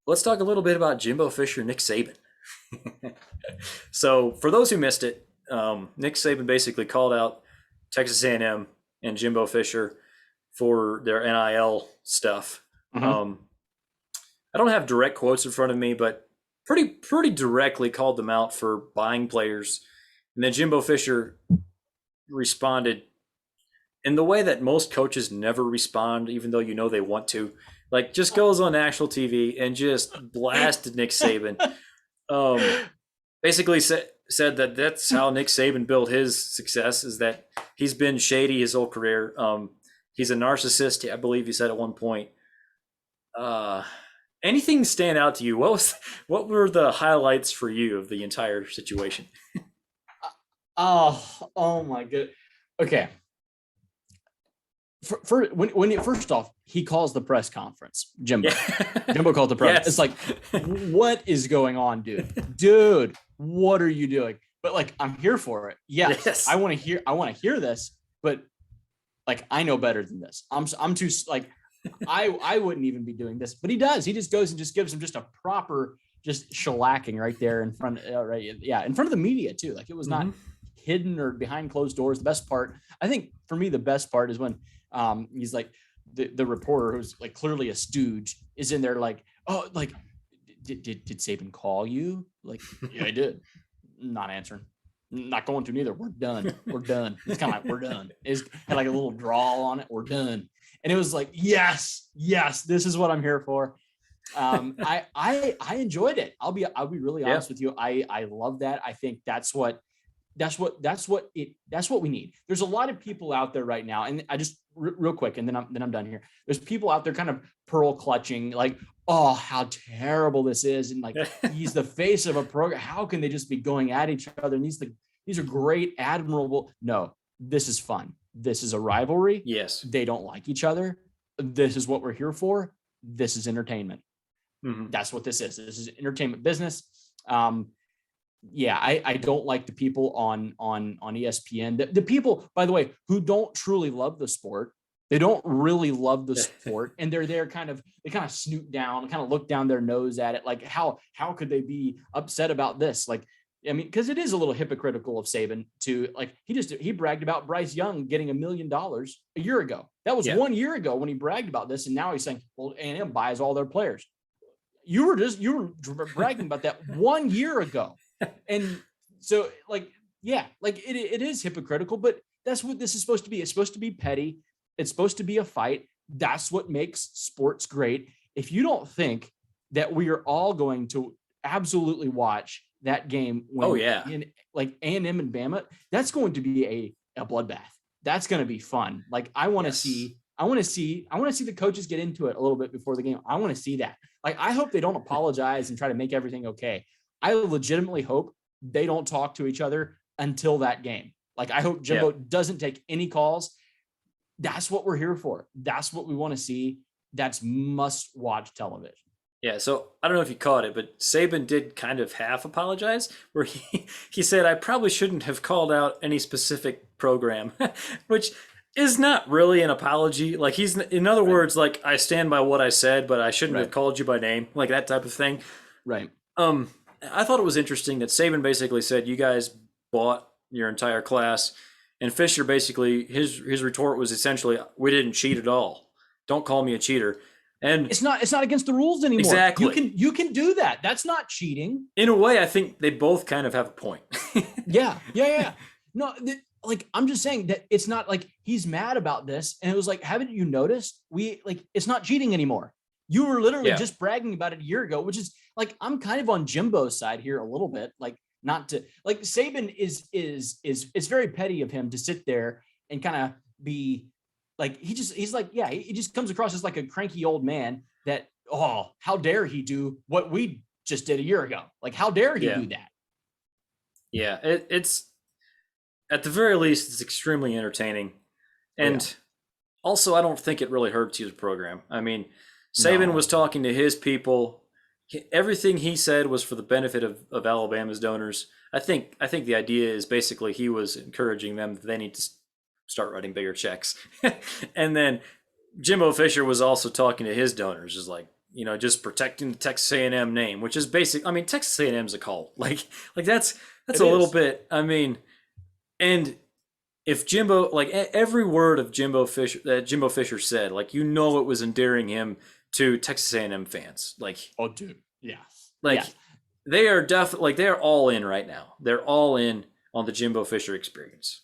let's talk a little bit about Jimbo Fisher, Nick Saban. So, for those who missed it, Nick Saban basically called out Texas A&M and Jimbo Fisher for their NIL stuff. Hmm. Um, I don't have direct quotes in front of me, but pretty directly called them out for buying players. And then Jimbo Fisher responded in the way that most coaches never respond, even though you know they want to. Like, just goes on national TV and just blasted Nick Saban. Um, Basically said that that's how Nick Saban built his success, is that he's been shady his whole career. He's a narcissist, I believe he said at one point. Uh, Anything stand out to you? What were the highlights for you of the entire situation? Oh my good. Okay. First off, he calls the press conference. Jimbo. Yeah. Jimbo called the press. Yes. It's like, what is going on, dude? Dude, what are you doing? But like, I'm here for it. Yes, Yes. I want to hear. I want to hear this. But like, I know better than this. I'm too like, I wouldn't even be doing this. But he does. He just goes and just gives him just a proper just shellacking right there in front. Right, yeah, in front of the media too. Like it was not hidden or behind closed doors. The best part, I think, for me, the best part is when he's like the reporter who's like clearly a stooge is in there like, oh, like did Saban call you? Like, yeah, I did. Not answering. Not going to neither. We're done. We're done. It's kind of like we're done. It's had like a little drawl on it. We're done. And it was like, yes, this is what I'm here for. I enjoyed it. I'll be really honest with you. I love that. I think that's what we need. There's a lot of people out there right now, and I just real quick, and then I'm done here. There's people out there kind of pearl clutching, like, oh, how terrible this is, and like he's the face of a program. How can they just be going at each other? And these are great, admirable. No, this is fun. This is a rivalry. Yes. They don't like each other. This is what we're here for. This is entertainment. Mm-hmm. That's what this is. This is entertainment business. Yeah, I don't like the people on ESPN. The people, by the way, who don't truly love the sport. They don't really love the sport, and they're there they kind of snoot down, kind of look down their nose at it, like how could they be upset about this? Like, I mean, because it is a little hypocritical of Saban to like he bragged about Bryce Young getting $1 million a year ago. That was 1 year ago when he bragged about this, and now he's saying, well, A&M buys all their players. You were bragging about that 1 year ago. And so like, yeah, like it is hypocritical, but that's what this is supposed to be. It's supposed to be petty. It's supposed to be a fight. That's what makes sports great. If you don't think that we are all going to absolutely watch that game when in like A&M and Bama, that's going to be a bloodbath. That's going to be fun. Like I want to see the coaches get into it a little bit before the game. I want to see that. Like, I hope they don't apologize and try to make everything okay. I legitimately hope they don't talk to each other until that game. Like, I hope Jimbo doesn't take any calls. That's what we're here for. That's what we want to see. That's must-watch television. Yeah, so I don't know if you caught it, but Saban did kind of half apologize, where he said, I probably shouldn't have called out any specific program, which is not really an apology. Like, he's, in other words, like, I stand by what I said, but I shouldn't have called you by name, like that type of thing. Right. I thought it was interesting that Saban basically said, you guys bought your entire class, and Fisher basically, his retort was essentially, we didn't cheat at all. Don't call me a cheater. And it's not against the rules anymore. Exactly. You can do that. That's not cheating. In a way, I think they both kind of have a point. Yeah. No, like, I'm just saying that it's not like he's mad about this. And it was like, haven't you noticed? It's not cheating anymore. You were literally just bragging about it a year ago, which is like, I'm kind of on Jimbo's side here a little bit. Like, not to like Saban is it's very petty of him to sit there and kind of be like, he's like, yeah, he just comes across as like a cranky old man that, oh, how dare he do what we just did a year ago? Like, how dare he do that? Yeah, it's at the very least, it's extremely entertaining. And also, I don't think it really hurts his program. I mean, Saban was talking to his people. Everything he said was for the benefit of Alabama's donors. I think the idea is basically he was encouraging them that they need to start writing bigger checks. And then Jimbo Fisher was also talking to his donors, is like, just protecting the Texas A&M name, which is basic. I mean, Texas A&M is a cult. Like that's It a little is. bit. I mean, and if Jimbo, like every word of Jimbo Fisher that Jimbo Fisher said, like it was endearing him to Texas A&M fans. Oh, dude. Yeah. Yeah. Like they are definitely like they're all in right now. They're all in on the Jimbo Fisher experience.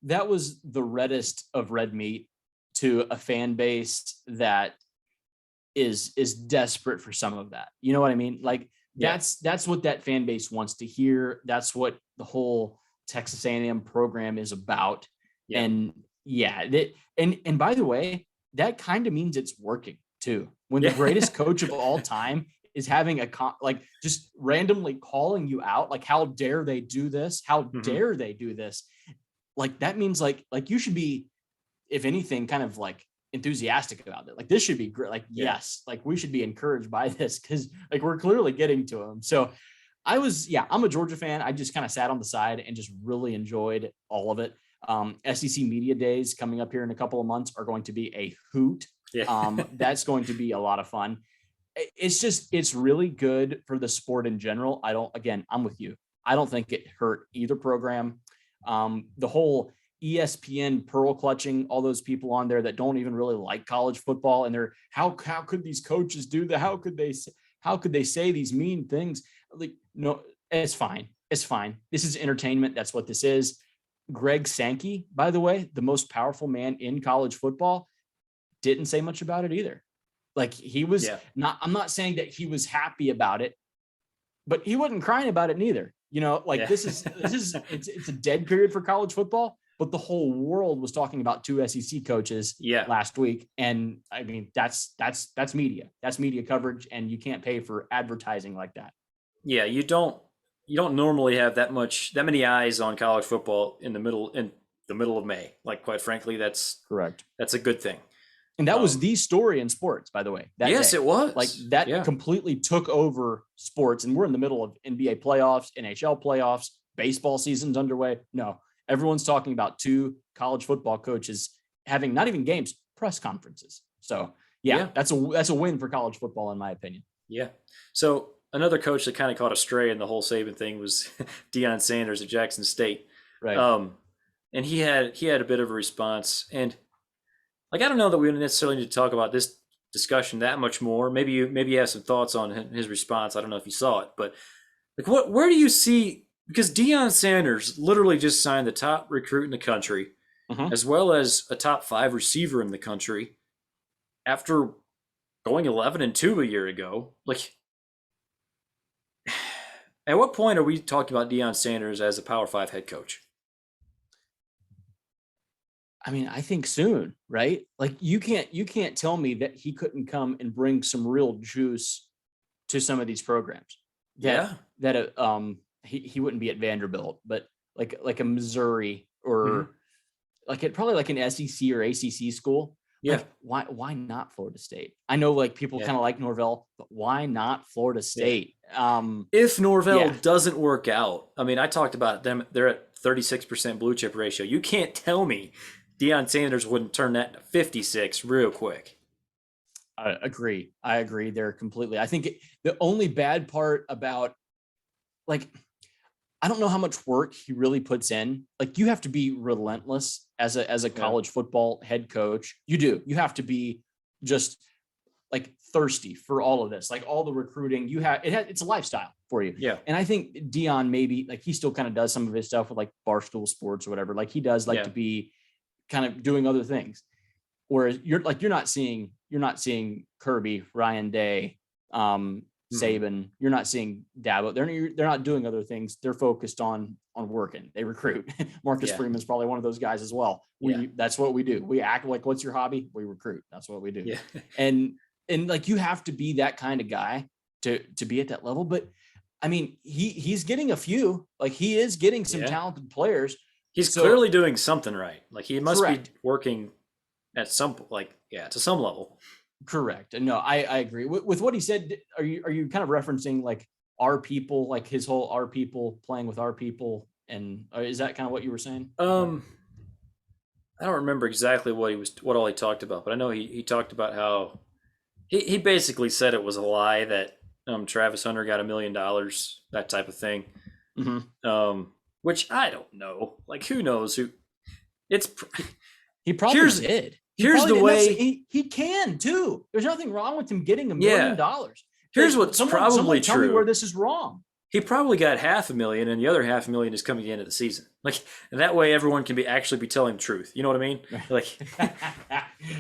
That was the reddest of red meat to a fan base that is desperate for some of that. You know what I mean? Like Yeah, that's what that fan base wants to hear. That's what the whole Texas A&M program is about. yeah, And yeah, and by the way, that kind of means it's working too. When the yeah, greatest coach of all time is having like just randomly calling you out, like how dare they do this? How hmm, dare they do this? Like that means like you should be, if anything, kind of like enthusiastic about it. Like this should be great. Like, yeah, yes, like we should be encouraged by this because like we're clearly getting to him. So I'm a Georgia fan. I just kind of sat on the side and just really enjoyed all of it. SEC media days coming up here in a couple of months are going to be a hoot. yeah, That's going to be a lot of fun. It's really good for the sport in general. I'm with you. I don't think it hurt either program. The whole ESPN pearl clutching all those people on there that don't even really like college football, and they're how could these coaches do that? How could they say these mean things? Like, no, it's fine. It's fine. This is entertainment. That's what this is. Greg Sankey, by the way, the most powerful man in college football, didn't say much about it either. Like he was yeah, not, I'm not saying that he was happy about it, but he wasn't crying about it neither. Like yeah, it's a dead period for college football, but the whole world was talking about two SEC coaches yeah, last week. And I mean, that's media. That's media coverage, and you can't pay for advertising like that. yeah. You don't normally have that many eyes on college football in the middle of May. Like quite frankly, Correct. that's a good thing. And that was Um, the story in sports, by the way, that yes, day. it Like was. that Yeah, completely took over sports. And we're in the middle of NBA playoffs, NHL playoffs, baseball season's underway. No, everyone's talking about two college football coaches having not even games, press conferences. So yeah, yeah, that's a win for college football, in my opinion. yeah. So another coach that kind of caught a stray in the whole Saban thing was Deion Sanders at Jackson State, Right. um, and he had a bit of a response. And like I don't know that we necessarily need to talk about this discussion that much more. Maybe you have some thoughts on his response. I don't know if you saw it, but like where do you see, because Deion Sanders literally just signed the top recruit in the country Mhm. as well as a top 5 receiver in the country after going 11-2 a year ago. Like at what point are we talking about Deion Sanders as a Power 5 head coach? I mean, I think soon, right? Like you can't tell me that he couldn't come and bring some real juice to some of these programs. That Yeah. he wouldn't be at Vanderbilt, but like a Missouri, or Hmm. probably like an SEC or ACC school. Yeah. Like why not Florida State? I know like people Yeah. kind of like Norvell, but why not Florida Yeah. State? If Norvell Yeah, doesn't work out, I mean, I talked about them. They're at 36% blue chip ratio. You can't tell me Deion Sanders wouldn't turn that to 56 real quick. I agree. I agree. They're completely. I think the only bad part about, like, I don't know how much work he really puts in. Like you have to be relentless as a Yeah. college football head coach. You do. You have to be just like thirsty for all of this, like all the recruiting you have. It's a lifestyle for you. Yeah. And I think Dion, maybe like he still kind of does some of his stuff with like Barstool Sports or whatever. Like he does like Yeah. to be kind of doing other things. Whereas you're not seeing Kirby, Ryan Day, Hmm. Saban. You're not seeing Dabo. They're not doing other things. They're focused on working. They recruit. Marcus Yeah. Freeman's probably one of those guys as well. Yeah. That's what we do. We act like, what's your hobby? We recruit. That's what we do. Yeah. And like you have to be that kind of guy to be at that level. But I mean, he's getting a few. Like he is getting some Yeah. talented players. He's So clearly doing something right. Like he must be correct. working at some, like, yeah, to some level. Correct. And no, I agree with what he said. Are you kind of referencing like our people, like his whole our people playing with our people, and is that kind of what you were saying? Um, I don't remember exactly what all he talked about, but I know he talked about how He basically said it was a lie that Travis Hunter got $1 million, that type of thing. Which I don't know. Like, who knows who? It's He probably here's did. here's the way he can too. There's nothing wrong with him getting $1 million. Here's what's probably someone true. Tell me where this is wrong. He probably got $500,000, and the other $500,000 is coming at the end of the season. Like, and that way everyone can actually be telling the truth. You know what I mean? Like,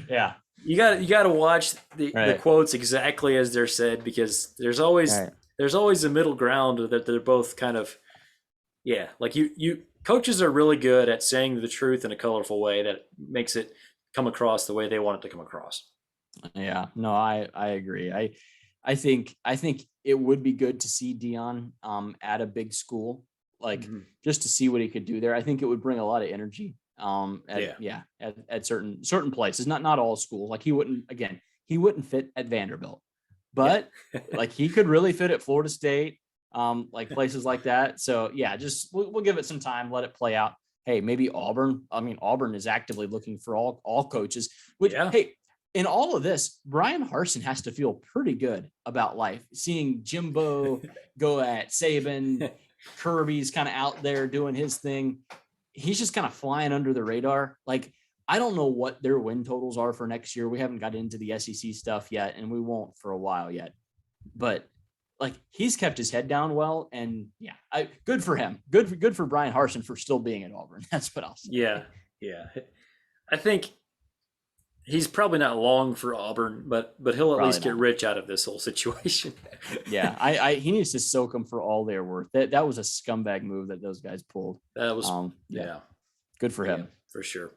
yeah. You got to watch the quotes exactly as they're said, because there's always a middle ground that they're both kind of, like you coaches are really good at saying the truth in a colorful way that makes it come across the way they want it to come across. Yeah, no, I agree. I think it would be good to see Dion at a big school, like just to see what he could do there. I think it would bring a lot of energy at certain places, not all schools. Like he wouldn't fit at Vanderbilt, but like he could really fit at Florida State, like places like that. So yeah, just we'll give it some time, let it play out. Hey, maybe Auburn. I mean, Auburn is actively looking for all coaches, which hey, in all of this, Brian Harsin has to feel pretty good about life, seeing Jimbo go at Saban, Kirby's kind of out there doing his thing. He's just kind of flying under the radar. Like, I don't know what their win totals are for next year. We haven't got into the SEC stuff yet, and we won't for a while yet. But like, he's kept his head down well, and good for him. Good for Brian Harsin for still being at Auburn. That's what I'll say. Yeah. I think he's probably not long for Auburn, but he'll at least get rich out of this whole situation. He needs to soak them for all they're worth. That was a scumbag move that those guys pulled. That was good for him. For sure.